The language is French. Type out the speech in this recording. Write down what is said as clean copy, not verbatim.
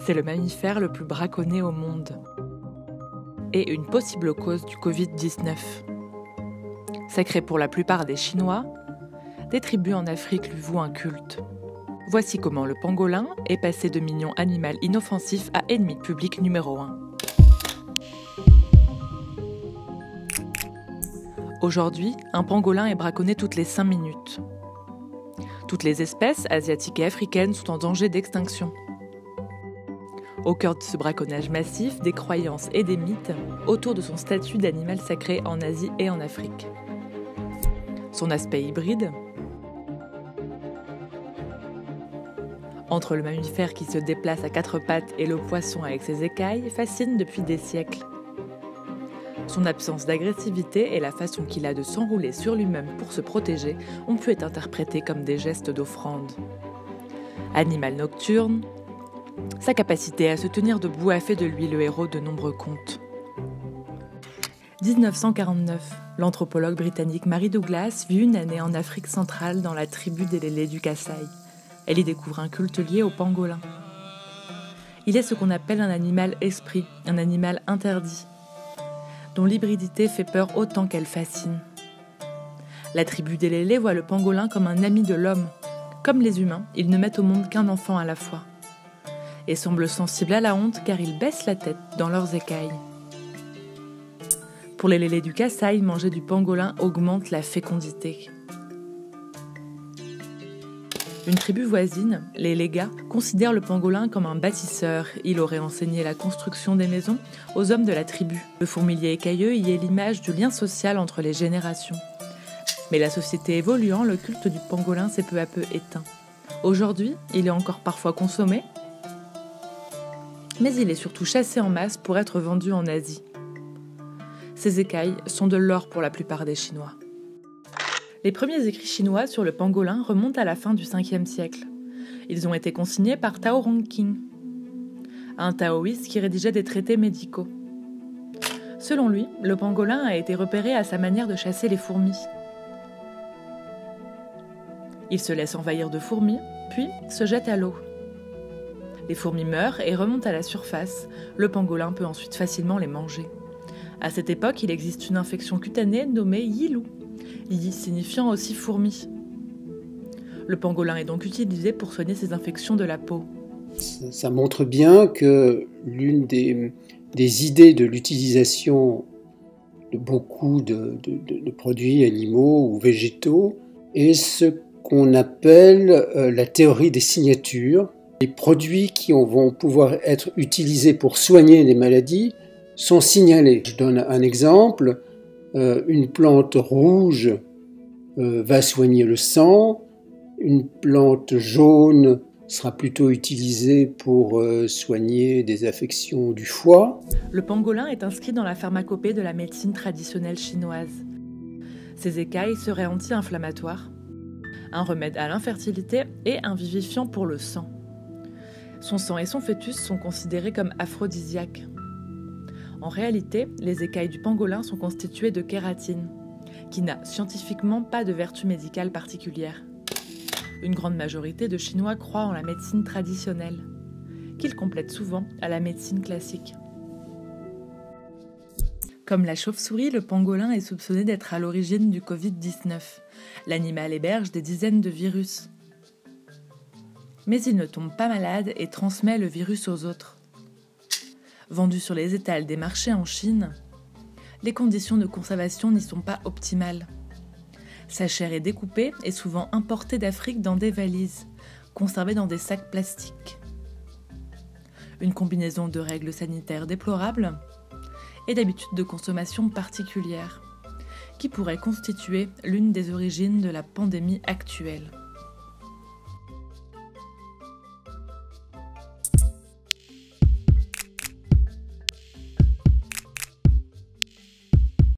C'est le mammifère le plus braconné au monde et une possible cause du Covid-19. Sacré pour la plupart des Chinois, des tribus en Afrique lui vouent un culte. Voici comment le pangolin est passé de mignon animal inoffensif à ennemi public numéro 1. Aujourd'hui, un pangolin est braconné toutes les 5 minutes. Toutes les espèces asiatiques et africaines sont en danger d'extinction. Au cœur de ce braconnage massif, des croyances et des mythes autour de son statut d'animal sacré en Asie et en Afrique. Son aspect hybride, entre le mammifère qui se déplace à 4 pattes et le poisson avec ses écailles, fascine depuis des siècles. Son absence d'agressivité et la façon qu'il a de s'enrouler sur lui-même pour se protéger ont pu être interprétés comme des gestes d'offrande. Animal nocturne, sa capacité à se tenir debout a fait de lui le héros de nombreux contes. 1949, l'anthropologue britannique Mary Douglas vit une année en Afrique centrale dans la tribu des Lélés du Kasaï. Elle y découvre un culte lié au pangolin. Il est ce qu'on appelle un animal esprit, un animal interdit, dont l'hybridité fait peur autant qu'elle fascine. La tribu des Lélés voit le pangolin comme un ami de l'homme. Comme les humains, ils ne mettent au monde qu'un enfant à la fois. Et semblent sensibles à la honte car ils baissent la tête dans leurs écailles. Pour les Lélés du Kasaï, manger du pangolin augmente la fécondité. Une tribu voisine, les Lega, considère le pangolin comme un bâtisseur. Il aurait enseigné la construction des maisons aux hommes de la tribu. Le fourmilier écailleux y est l'image du lien social entre les générations. Mais la société évoluant, le culte du pangolin s'est peu à peu éteint. Aujourd'hui, il est encore parfois consommé, mais il est surtout chassé en masse pour être vendu en Asie. Ces écailles sont de l'or pour la plupart des Chinois. Les premiers écrits chinois sur le pangolin remontent à la fin du 5e siècle. Ils ont été consignés par Tao Rongqing, un taoïste qui rédigeait des traités médicaux. Selon lui, le pangolin a été repéré à sa manière de chasser les fourmis. Il se laisse envahir de fourmis, puis se jette à l'eau. Les fourmis meurent et remontent à la surface. Le pangolin peut ensuite facilement les manger. À cette époque, il existe une infection cutanée nommée Yilu, Yi signifiant aussi fourmi. Le pangolin est donc utilisé pour soigner ces infections de la peau. Ça montre bien que l'une des idées de l'utilisation de beaucoup de produits animaux ou végétaux est ce qu'on appelle la théorie des signatures. Les produits qui vont pouvoir être utilisés pour soigner des maladies sont signalés. Je donne un exemple. Une plante rouge va soigner le sang. Une plante jaune sera plutôt utilisée pour soigner des affections du foie. Le pangolin est inscrit dans la pharmacopée de la médecine traditionnelle chinoise. Ses écailles seraient anti-inflammatoires, un remède à l'infertilité et un vivifiant pour le sang. Son sang et son fœtus sont considérés comme aphrodisiaques. En réalité, les écailles du pangolin sont constituées de kératine, qui n'a scientifiquement pas de vertu médicale particulière. Une grande majorité de Chinois croient en la médecine traditionnelle, qu'ils complètent souvent à la médecine classique. Comme la chauve-souris, le pangolin est soupçonné d'être à l'origine du Covid-19. L'animal héberge des dizaines de virus. Mais il ne tombe pas malade et transmet le virus aux autres. Vendu sur les étals des marchés en Chine, les conditions de conservation n'y sont pas optimales. Sa chair est découpée et souvent importée d'Afrique dans des valises, conservées dans des sacs plastiques. Une combinaison de règles sanitaires déplorables et d'habitudes de consommation particulières, qui pourraient constituer l'une des origines de la pandémie actuelle.